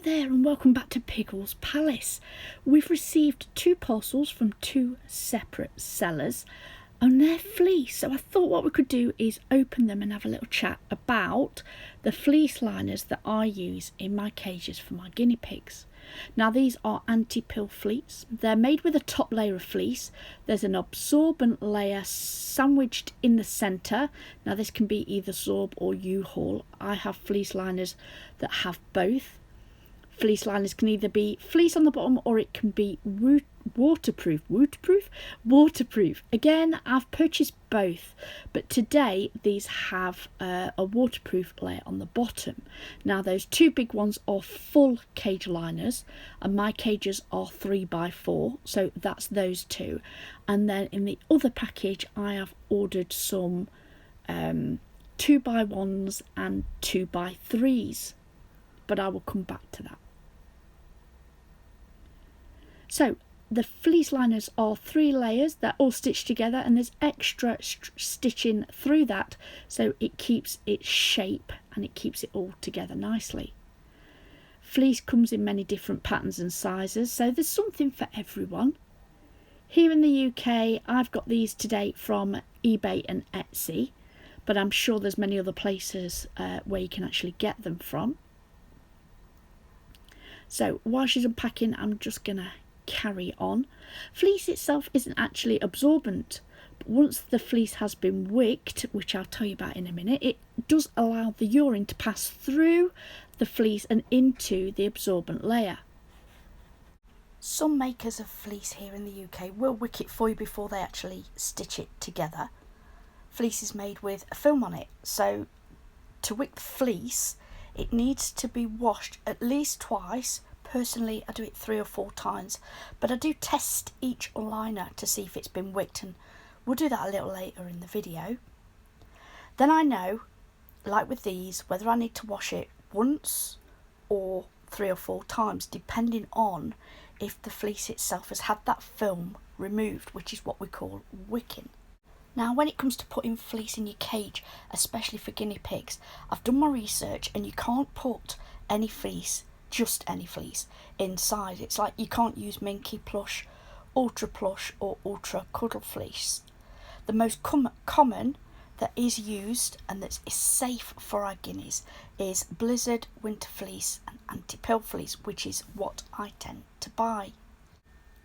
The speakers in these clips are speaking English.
there and welcome back to Piggles Palace. We've received 2 parcels from 2 separate sellers and they're fleece, so I thought what we could do is open them and have a little chat about the fleece liners that I use in my cages for my guinea pigs. Now these are anti-pill fleece. They're made with a top layer of fleece. There's an absorbent layer sandwiched in the centre. Now this can be either Zorb or U-Haul. I have fleece liners that have both. Fleece liners can either be fleece on the bottom or it can be waterproof. Again, I've purchased both, but today these have a waterproof layer on the bottom. Now those 2 big ones are full cage liners and my cages are 3x4, so that's those 2. And then in the other package I have ordered some 2x1s and 2x3s, but I will come back to that. So the fleece liners are 3 layers, they're all stitched together and there's extra stitching through that so it keeps its shape and it keeps it all together nicely. Fleece comes in many different patterns and sizes, so there's something for everyone. Here in the UK I've got these today from eBay and Etsy, but I'm sure there's many other places where you can actually get them from. So while she's unpacking, I'm just gonna carry on. Fleece itself isn't actually absorbent, but once the fleece has been wicked, which I'll tell you about in a minute, it does allow the urine to pass through the fleece and into the absorbent layer. Some makers of fleece here in the UK will wick it for you before they actually stitch it together. Fleece is made with a film on it, so to wick the fleece it needs to be washed at least twice. Personally, I do it 3 or 4 times, but I do test each liner to see if it's been wicked, and we'll do that a little later in the video. Then I know, like with these, whether I need to wash it once or 3 or 4 times, depending on if the fleece itself has had that film removed, which is what we call wicking. Now when it comes to putting fleece in your cage, especially for guinea pigs, I've done my research and you can't put any fleece, just any fleece, inside. It's like you can't use minky plush, ultra plush or ultra cuddle fleece. The most common that is used and that is safe for our guineas is blizzard, winter fleece and anti-pill fleece, which is what I tend to buy.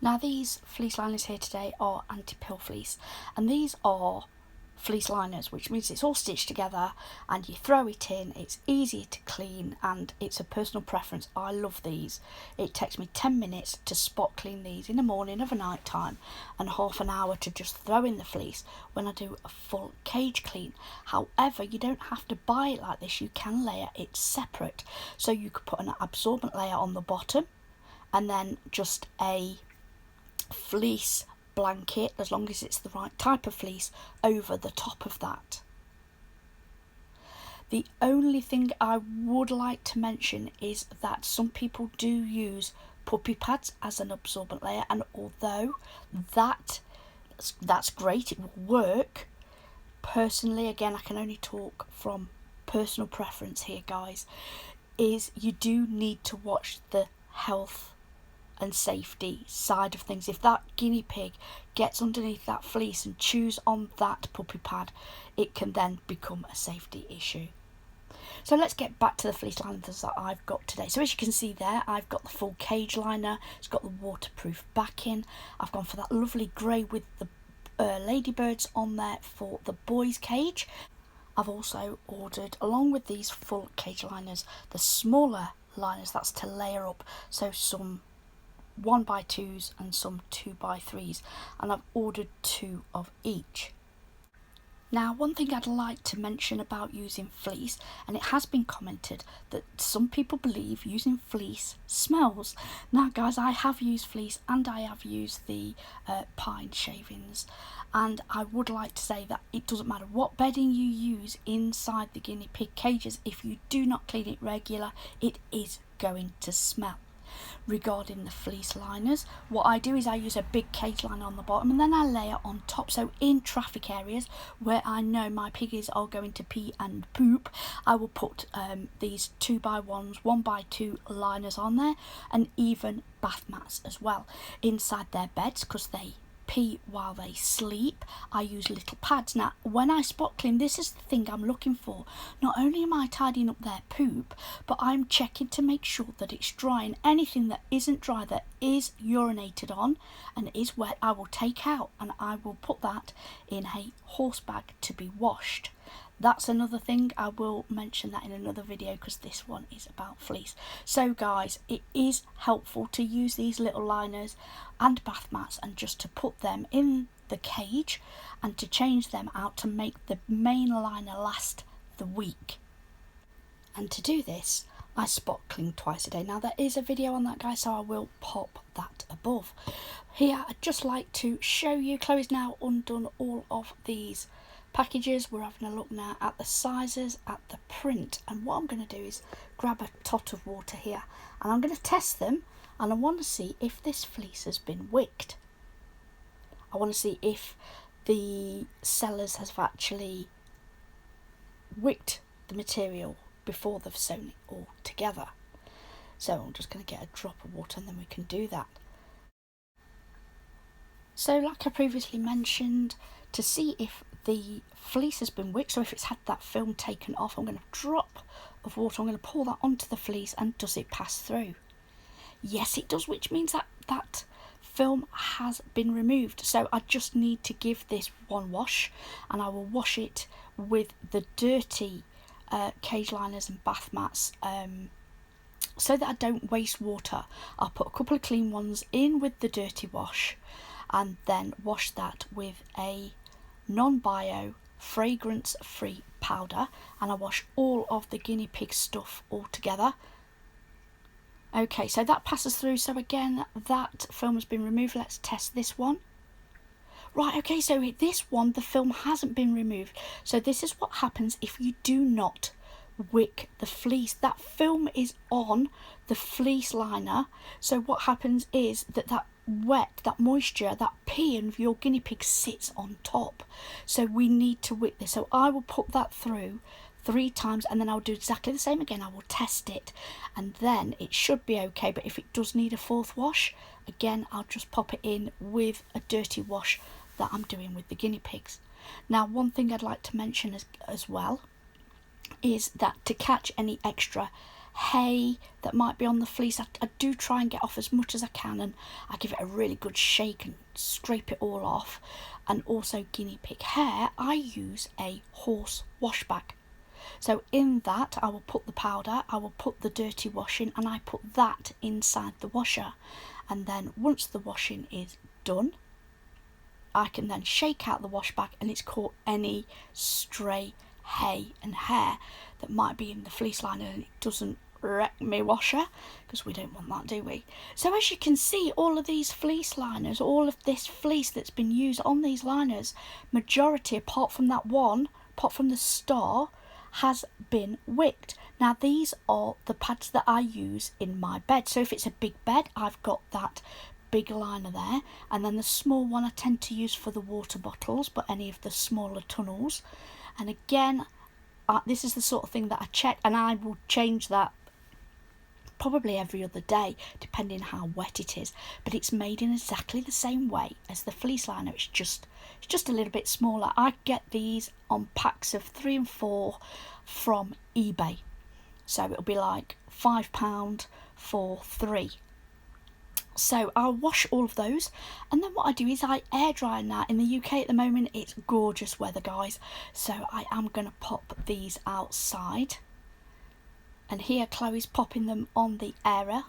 Now these fleece liners here today are anti-pill fleece, and these are fleece liners, which means it's all stitched together and you throw it in. It's easy to clean and it's a personal preference. I love these. It takes me 10 minutes to spot clean these in the morning of a night time and half an hour to just throw in the fleece when I do a full cage clean. However, you don't have to buy it like this, you can layer it separate. So you could put an absorbent layer on the bottom and then just a fleece blanket, as long as it's the right type of fleece, over the top of that. The only thing I would like to mention is that some people do use puppy pads as an absorbent layer, and although that's great, it will work, personally, again I can only talk from personal preference here guys, is you do need to watch the health and safety side of things. If that guinea pig gets underneath that fleece and chews on that puppy pad, it can then become a safety issue. So let's get back to the fleece liners that I've got today. So as you can see there, I've got the full cage liner, it's got the waterproof backing. I've gone for that lovely grey with the ladybirds on there for the boys cage. I've also ordered, along with these full cage liners, the smaller liners, that's to layer up, so some 1x2s and some 2x3s, and I've ordered 2 of each. Now one thing I'd like to mention about using fleece, and it has been commented that some people believe using fleece smells. Now guys, I have used fleece and I have used the pine shavings, and I would like to say that it doesn't matter what bedding you use inside the guinea pig cages, if you do not clean it regular, it is going to smell. regarding the fleece liners. What I do is I use a big cage liner on the bottom and then I layer on top. So in traffic areas where I know my piggies are going to pee and poop, I will put these 2x1s, 1x2 liners on there, and even bath mats as well inside their beds because they pee while they sleep. I use little pads. Now when I spot clean, this is the thing I'm looking for. Not only am I tidying up their poop, but I'm checking to make sure that it's dry, and anything that isn't dry, that is urinated on and is wet, I will take out and I will put that in a horse bag to be washed. That's another thing, I will mention that in another video because this one is about fleece. So guys, it is helpful to use these little liners and bath mats and just to put them in the cage and to change them out to make the main liner last the week. And to do this, I spot clean twice a day. Now there is a video on that, guys, so I will pop that above. Here I'd just like to show you, Chloe's now undone all of these packages. We're having a look now at the sizes, at the print, and what I'm going to do is grab a tot of water here and I'm going to test them, and I want to see if this fleece has been wicked. I want to see if the sellers have actually wicked the material before they've sewn it all together. So I'm just going to get a drop of water and then we can do that. So like I previously mentioned, to see if the fleece has been wicked, so if it's had that film taken off, I'm going to drop of water, I'm going to pour that onto the fleece, and does it pass through? Yes it does, which means that that film has been removed. So I just need to give this one wash, and I will wash it with the dirty cage liners and bath mats, so that I don't waste water. I'll put a couple of clean ones in with the dirty wash and then wash that with a non-bio fragrance free powder, and I wash all of the guinea pig stuff all together. Okay, so that passes through. So again, that film has been removed. Let's test this one. Right, okay, so this one, the film hasn't been removed. So this is what happens if you do not wick the fleece. That film is on the fleece liner. So what happens is that that wet, that moisture, that pee of your guinea pig sits on top. So we need to wick this. So I will put that through 3 times and then I'll do exactly the same again. I will test it and then it should be okay, but if it does need a 4th wash, again I'll just pop it in with a dirty wash that I'm doing with the guinea pigs. Now one thing I'd like to mention as well is that to catch any extra hay that might be on the fleece, I do try and get off as much as I can, and I give it a really good shake and scrape it all off. And also guinea pig hair, I use a horse wash bag. So in that I will put the powder, I will put the dirty washing, and I put that inside the washer. And then once the washing is done, I can then shake out the wash bag and it's caught any stray hay and hair that might be in the fleece liner, and it doesn't wreck my washer because we don't want that, do we? So as you can see, all of these fleece liners, all of this fleece that's been used on these liners, majority apart from that one, apart from the star, has been wicked. Now these are the pads that I use in my bed. So if it's a big bed, I've got that big liner there, and then the small one I tend to use for the water bottles, but any of the smaller tunnels. And again, this is the sort of thing that I check, and I will change that probably every other day depending how wet it is, but it's made in exactly the same way as the fleece liner. It's just a little bit smaller. I get these on packs of 3 and 4 from eBay, so it'll be like £5 for 3. So I'll wash all of those, and then what I do is I air dry now. In the UK at the moment it's gorgeous weather, guys, so I am going to pop these outside. And here Chloe's popping them on the airer,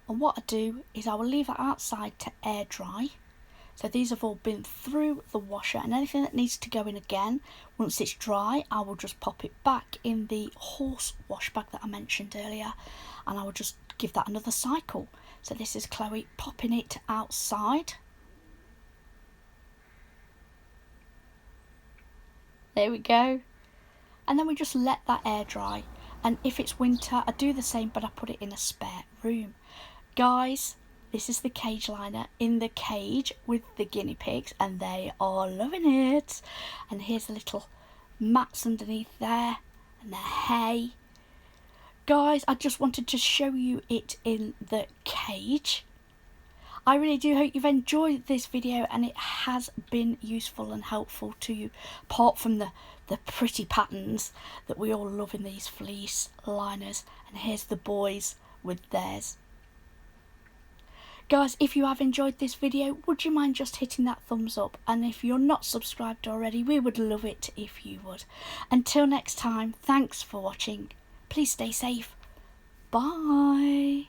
and what I do is I will leave it outside to air dry. So these have all been through the washer, and anything that needs to go in again, once it's dry, I will just pop it back in the horse wash bag that I mentioned earlier, and I will just give that another cycle. So this is Chloe popping it outside. There we go. And then we just let that air dry. And if it's winter, I do the same, but I put it in a spare room. Guys, this is the cage liner in the cage with the guinea pigs, and they are loving it. And here's the little mats underneath there and the hay. Guys, I just wanted to show you it in the cage. I really do hope you've enjoyed this video and it has been useful and helpful to you, apart from the pretty patterns that we all love in these fleece liners. And here's the boys with theirs. Guys, if you have enjoyed this video, would you mind just hitting that thumbs up? And if you're not subscribed already, we would love it if you would. Until next time, thanks for watching. Please stay safe. Bye.